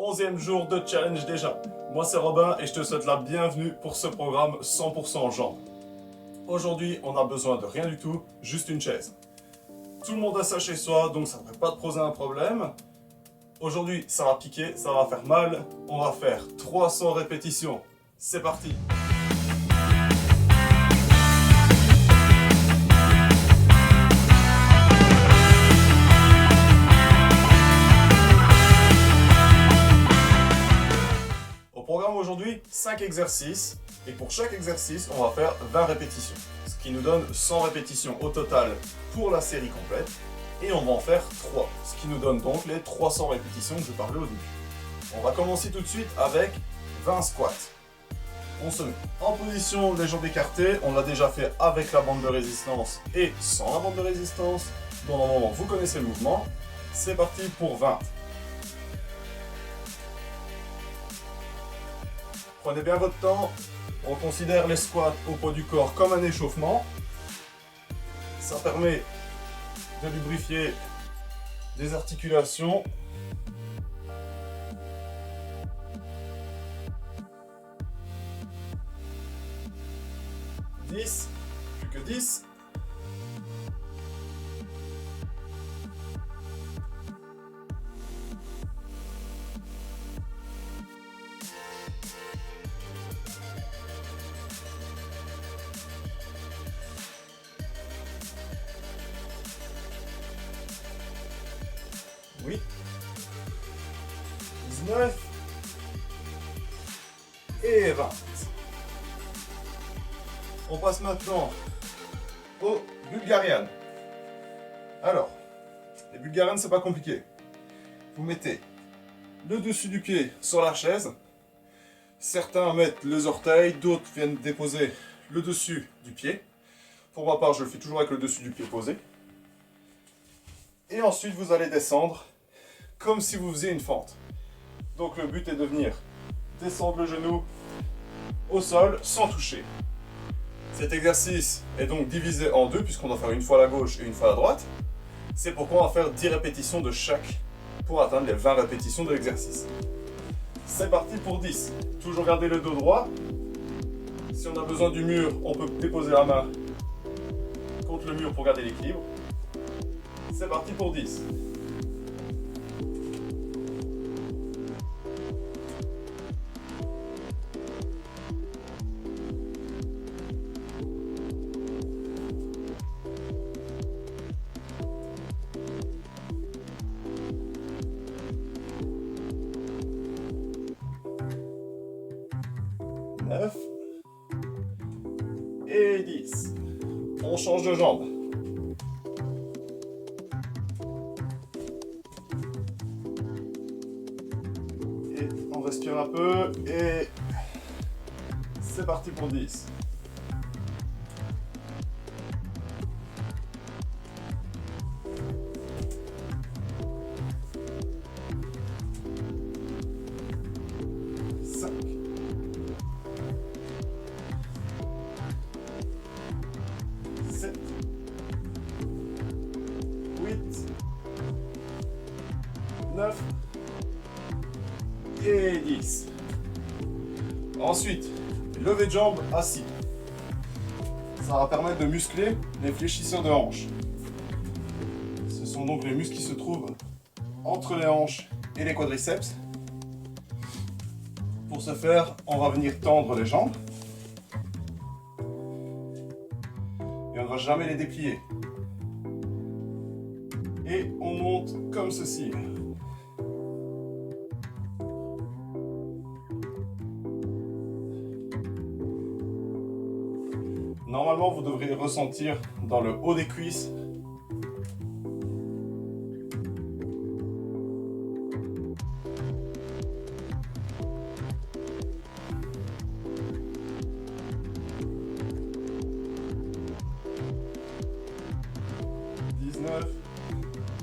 11e jour de challenge déjà. Moi c'est Robin et je te souhaite la bienvenue pour ce programme 100% jambes. Aujourd'hui on a besoin de rien du tout, juste une chaise. Tout le monde a ça chez soi donc ça ne devrait pas te poser un problème. Aujourd'hui ça va piquer, ça va faire mal. On va faire 300 répétitions. C'est parti! Programme aujourd'hui 5 exercices et pour chaque exercice on va faire 20 répétitions, ce qui nous donne 100 répétitions au total pour la série complète et on va en faire 3, ce qui nous donne donc les 300 répétitions que je parlais au début. On va commencer tout de suite avec 20 squats. On se met en position les jambes écartées, on l'a déjà fait avec la bande de résistance et sans la bande de résistance, donc normalement vous connaissez le mouvement. C'est parti pour 20. Prenez bien votre temps, on considère les squats au poids du corps comme un échauffement. Ça permet de lubrifier les articulations. Plus que 10. Oui. 19 et 20. On passe maintenant au Bulgarian. Alors, les Bulgarian, c'est pas compliqué. Vous mettez le dessus du pied sur la chaise. Certains mettent les orteils, d'autres viennent déposer le dessus du pied. Pour ma part, je le fais toujours avec le dessus du pied posé. Et ensuite, vous allez descendre comme si vous faisiez une fente. Donc le but est de venir descendre le genou au sol sans toucher. Cet exercice est donc divisé en deux puisqu'on doit faire une fois à la gauche et une fois à la droite. C'est pourquoi on va faire 10 répétitions de chaque pour atteindre les 20 répétitions de l'exercice. C'est parti pour 10. Toujours garder le dos droit. Si on a besoin du mur, on peut déposer la main contre le mur pour garder l'équilibre. C'est parti pour 10. Et 10. On change de jambe. Et on respire un peu et c'est parti pour 10. Et 10. Ensuite, lever de jambes assis. Ça va permettre de muscler les fléchisseurs de hanches. Ce sont donc les muscles qui se trouvent entre les hanches et les quadriceps. Pour ce faire, on va venir tendre les jambes. Et on ne va jamais les déplier. Et on monte comme ceci. Normalement, vous devriez ressentir dans le haut des cuisses.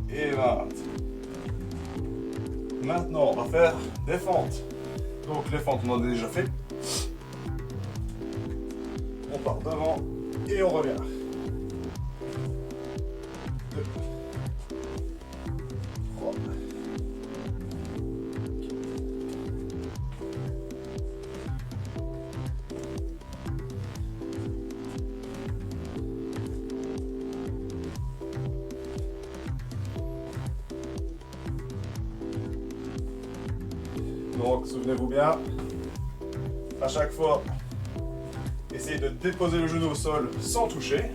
Et 20. Maintenant, on va faire des fentes. Donc les fentes, on en a déjà fait. On part devant et on revient. 2, 3, 4, Donc, souvenez-vous bien, à chaque fois, essayez de déposer le genou au sol sans toucher.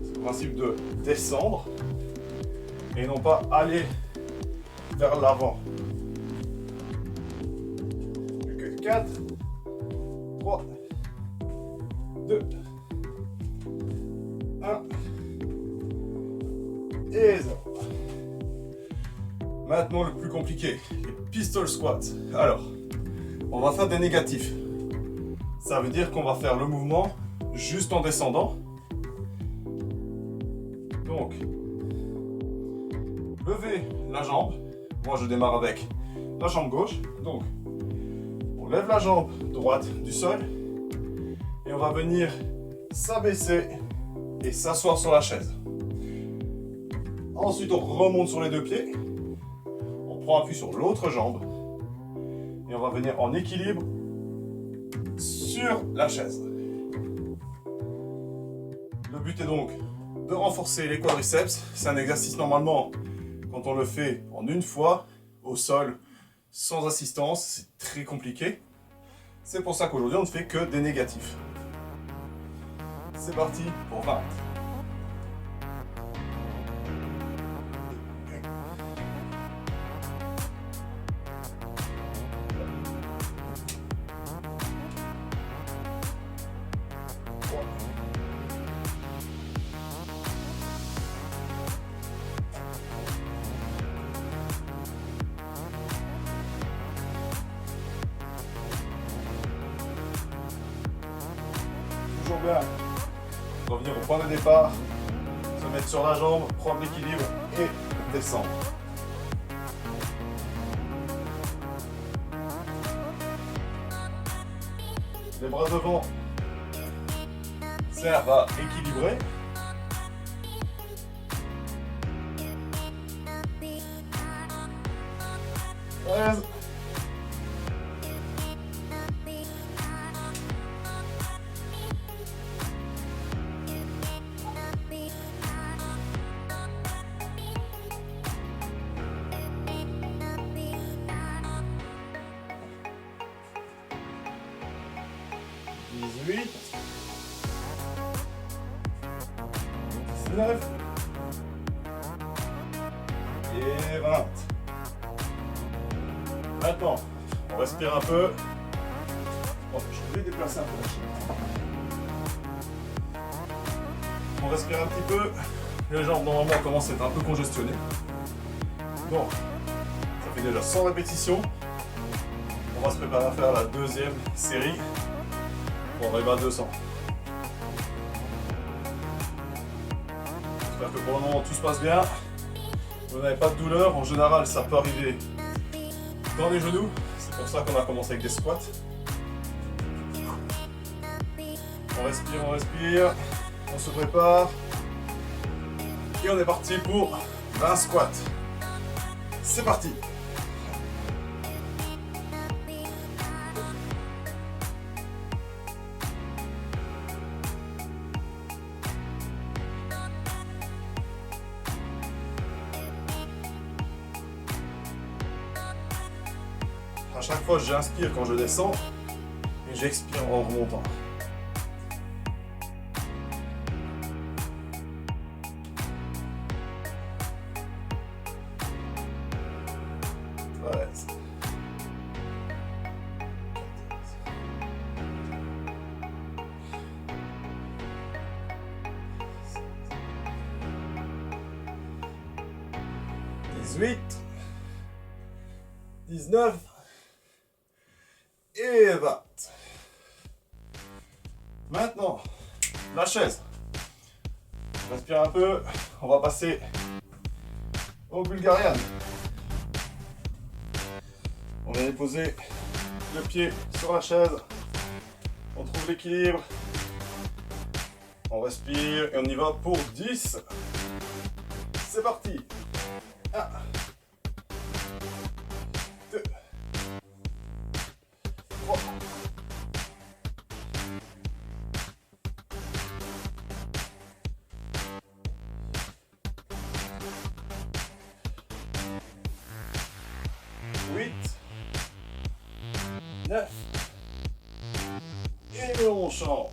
C'est le principe de descendre et non pas aller vers l'avant. Plus que 4, 3, 2, 1 et 0. Maintenant le plus compliqué, les pistol squats. Alors, on va faire des négatifs. Ça veut dire qu'on va faire le mouvement juste en descendant. Donc, levez la jambe. Moi je démarre avec la jambe gauche. Donc, on lève la jambe droite du sol. Et on va venir s'abaisser et s'asseoir sur la chaise. Ensuite, on remonte sur les deux pieds. On prend appui sur l'autre jambe. Et on va venir en équilibre sur la chaise. Le but est donc de renforcer les quadriceps. C'est un exercice normalement, quand on le fait en une fois, au sol, sans assistance, c'est très compliqué. C'est pour ça qu'aujourd'hui, on ne fait que des négatifs. C'est parti pour 20. Toujours bien. Revenir au point de départ, se mettre sur la jambe, prendre l'équilibre et descendre. Les bras devant servent à équilibrer. Treize. 18, 19 et 20. Maintenant, on respire un peu. Bon, je vais déplacer un peu la chaise. On respire un petit peu. Les jambes normalement commencent à être un peu congestionnées. Bon, ça fait déjà 100 répétitions. On va se préparer à faire la deuxième série. On arrive à 200. J'espère que pour le moment tout se passe bien. Vous n'avez pas de douleur. En général, ça peut arriver dans les genoux. C'est pour ça qu'on a commencé avec des squats. On respire. On se prépare. Et on est parti pour 20 squats. C'est parti. À chaque fois, j'inspire quand je descends et j'expire en remontant. Treize. 18, 19 et 20. Maintenant, la chaise. Respire un peu. On va passer au Bulgarian. On va déposer le pied sur la chaise. On trouve l'équilibre. On respire et on y va pour 10. C'est parti. 1, 2, 3, 8, 9. Et on change.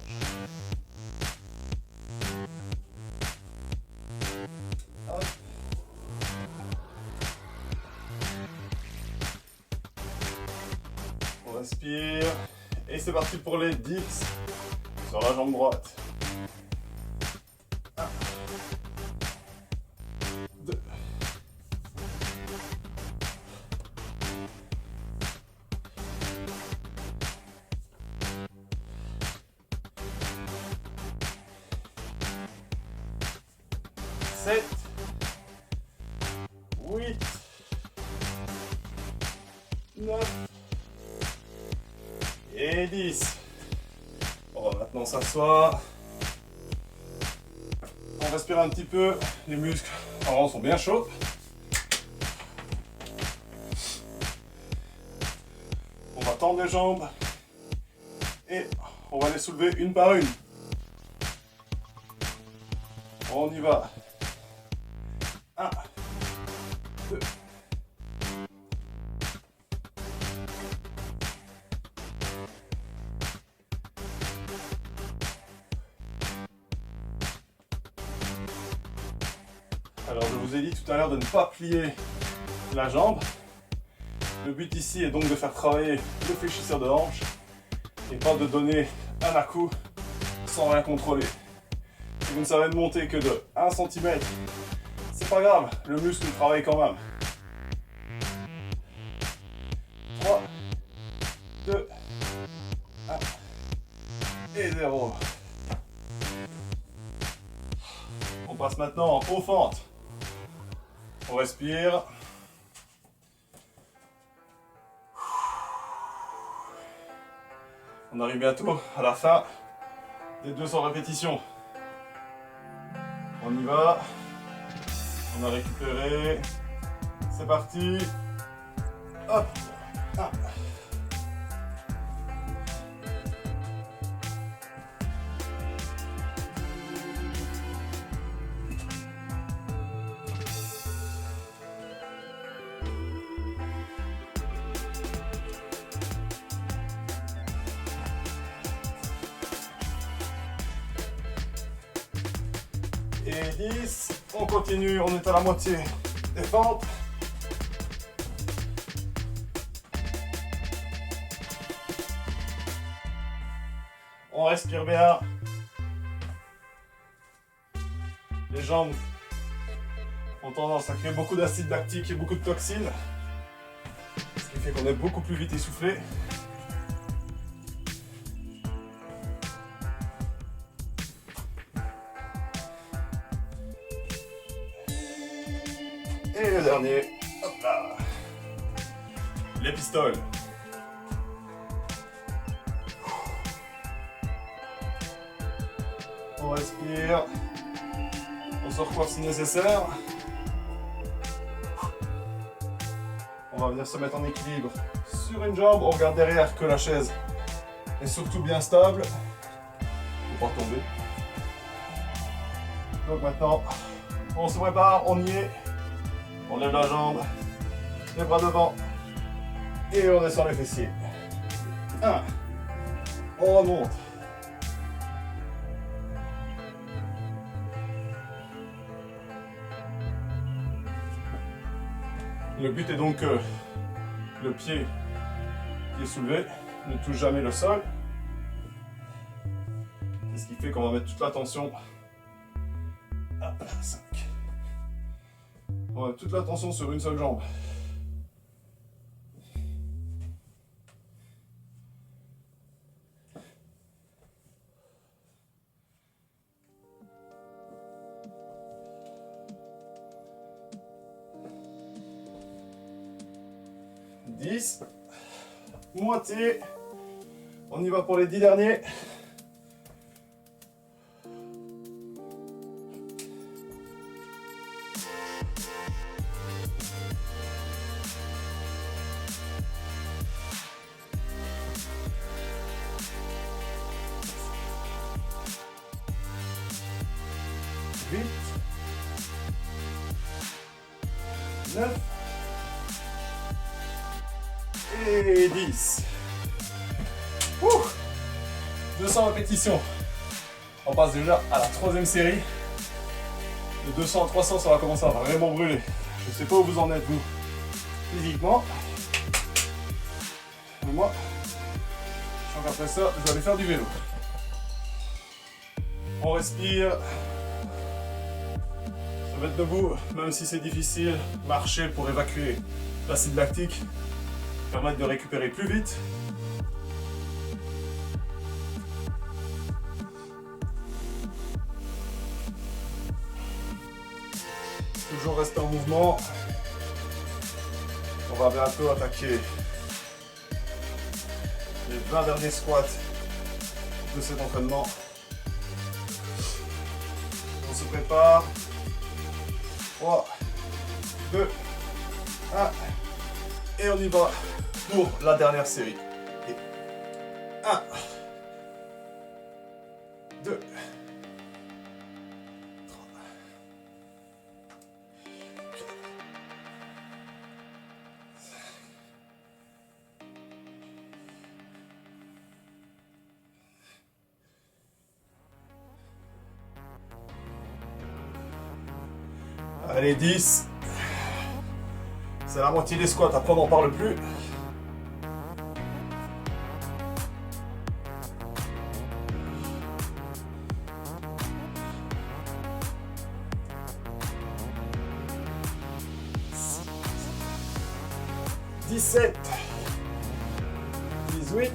Hop. On respire. Et c'est parti pour les dips sur la jambe droite. 1, 2, 7, 8, 9 et 10. On va maintenant s'asseoir. On respire un petit peu. Les muscles en sont bien chauds. On va tendre les jambes et on va les soulever une par une. On y va. 1, 2, 1. Alors je vous ai dit tout à l'heure de ne pas plier la jambe. Le but ici est donc de faire travailler le fléchisseur de hanche et pas de donner un à-coup sans rien contrôler. Si vous ne savez monter que de 1 cm, c'est pas grave, le muscle travaille quand même. 3, 2, 1 et 0. On passe maintenant aux fentes. On respire. On arrive bientôt à la fin des 200 répétitions. On y va. On a récupéré. C'est parti. Hop. 1. Et 10, on continue, on est à la moitié des fentes. On respire bien. Les jambes ont tendance à créer beaucoup d'acide lactique et beaucoup de toxines, ce qui fait qu'on est beaucoup plus vite essoufflé. Et le dernier, hop là, les pistoles. On respire, on se recoiffe si nécessaire. On va venir se mettre en équilibre sur une jambe, on regarde derrière que la chaise est surtout bien stable, pour pas tomber. Donc maintenant, on se prépare, on y est. On lève la jambe, les bras devant et on descend les fessiers. 1, on remonte. Le but est donc que le pied qui est soulevé ne touche jamais le sol. C'est ce qui fait qu'on va mettre toute l'attention. Hop là, 5. On va mettre toute l'attention sur une seule jambe. Moitié. On y va pour les 10 derniers. Huit, 9 et 10. Ouh, 200 répétitions. On passe déjà à la troisième série. De 200 à 300, ça va commencer à vraiment brûler. Je sais pas où vous en êtes, vous, physiquement. Mais moi, je sens qu'après ça, je vais aller faire du vélo. On respire. Se mettre debout, même si c'est difficile. Marcher pour évacuer l'acide lactique. Permettre de récupérer plus vite. Toujours rester en mouvement. On va bientôt attaquer les 20 derniers squats de cet entraînement. On se prépare. 3, 2, 1. Et on y va pour la dernière série. 1, 2, allez, 10. C'est la moitié des squats, après on n'en parle plus. « 17, 18,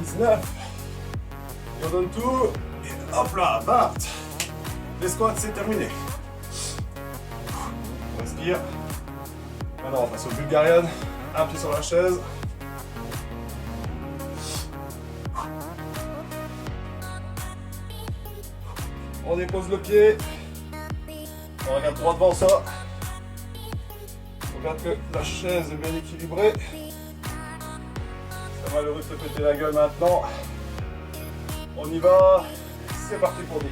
19, et on donne tout, et hop là, 20. Les squats, c'est terminé. On respire. Maintenant, on passe au Bulgarian. Un pied sur la chaise. On dépose le pied. On regarde droit devant ça. On regarde que la chaise est bien équilibrée. C'est malheureux de se péter la gueule maintenant. On y va. C'est parti pour 10.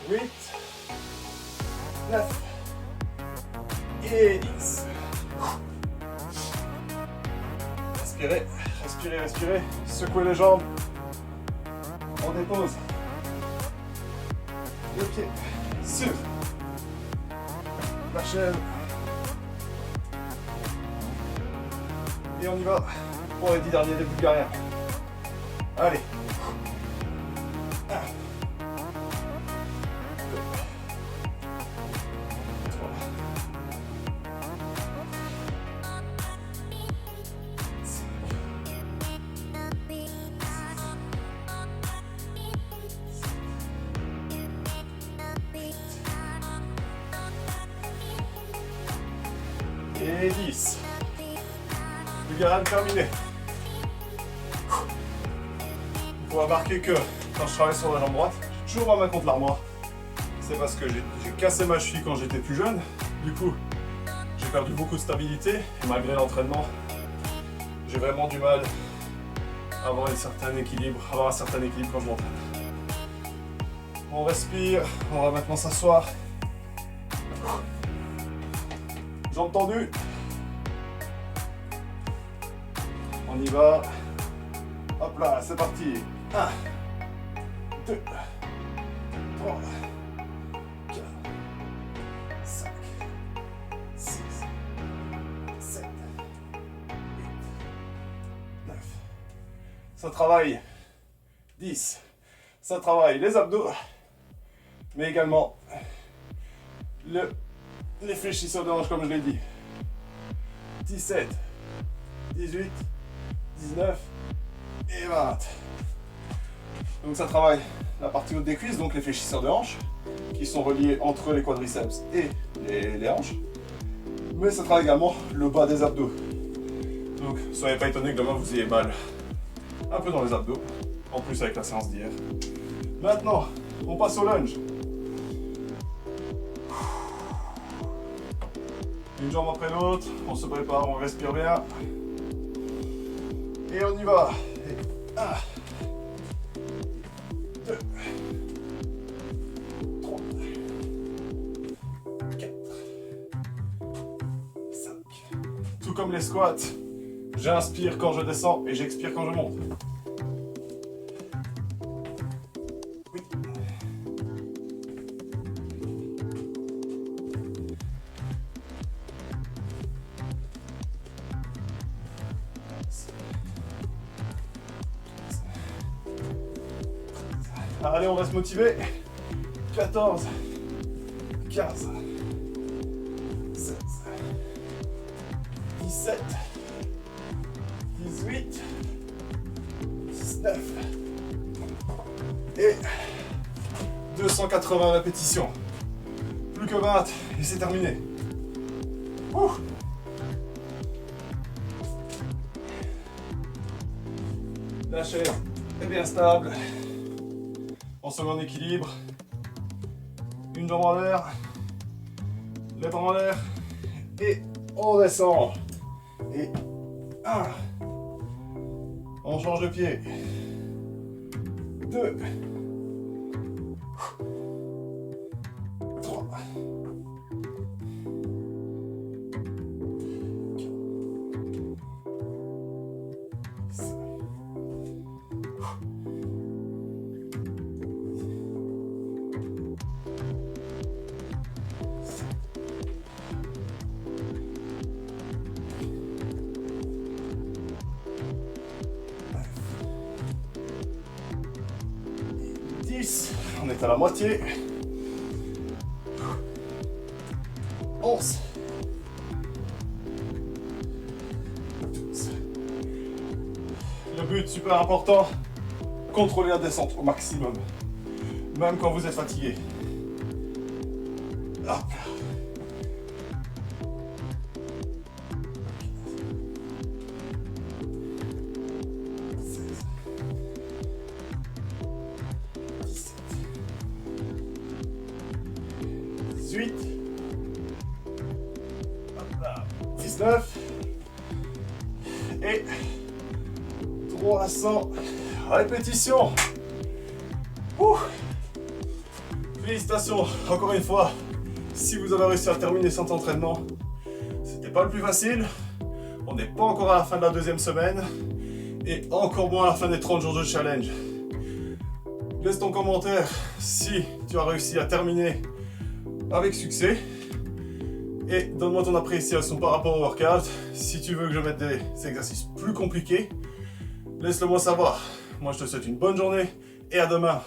8, 9 et 10. Respirez, respirez, respirez. Secouez les jambes. On dépose le pied sur la chaise. Et on y va pour les 10 derniers des Bulgariens. Allez. 1, 2, 3, 5, et 10. Bulgarian terminé. Il faut remarquer que quand je travaille sur la jambe droite, j'ai toujours ma main contre l'armoire. C'est parce que j'ai cassé ma cheville quand j'étais plus jeune. Du coup, j'ai perdu beaucoup de stabilité. Et malgré l'entraînement, j'ai vraiment du mal à avoir un certain équilibre quand je m'entraîne. On respire, on va maintenant s'asseoir. Jambes tendues. On y va. Hop là, c'est parti. 1, 2, 3, 4, 5, 6, 7, 8, 9. Ça travaille 10. Ça travaille les abdos, mais également les fléchisseurs de hanches comme je l'ai dit. 17, 18, 19 et 20. Donc ça travaille la partie haute des cuisses, donc les fléchisseurs de hanches, qui sont reliés entre les quadriceps et les hanches. Mais ça travaille également le bas des abdos. Donc soyez pas étonnés que demain vous ayez mal un peu dans les abdos, en plus avec la séance d'hier. Maintenant, on passe au lunge. Une jambe après l'autre, on se prépare, on respire bien. Et on y va. 1, 2, 3, 4, 5. Tout comme les squats, j'inspire quand je descends et j'expire quand je monte. Oui. 15. Allez, on va se motiver. 14, 15, 16, 17, 18, 19 et 280 répétitions. Plus que 20 et c'est terminé. Ouh. La chaise est bien stable. On se met en équilibre. Une jambe en l'air, les bras en l'air et on descend. Et 1, on change de pied. 2, 3, 5, 10, on est à la moitié. 11, 12. Le but super important, contrôler la descente au maximum, même quand vous êtes fatigué. Hop là. 18, hop là, 19 et 300 répétitions. Ouh. Félicitations encore une fois si vous avez réussi à terminer cet entraînement. C'était pas le plus facile, on n'est pas encore à la fin de la deuxième semaine et encore moins à la fin des 30 jours de challenge. Laisse ton commentaire si tu as réussi à terminer avec succès et donne-moi ton appréciation par rapport au workout. Si tu veux que je mette des exercices plus compliqués, laisse-le moi savoir. Moi je te souhaite une bonne journée et à demain.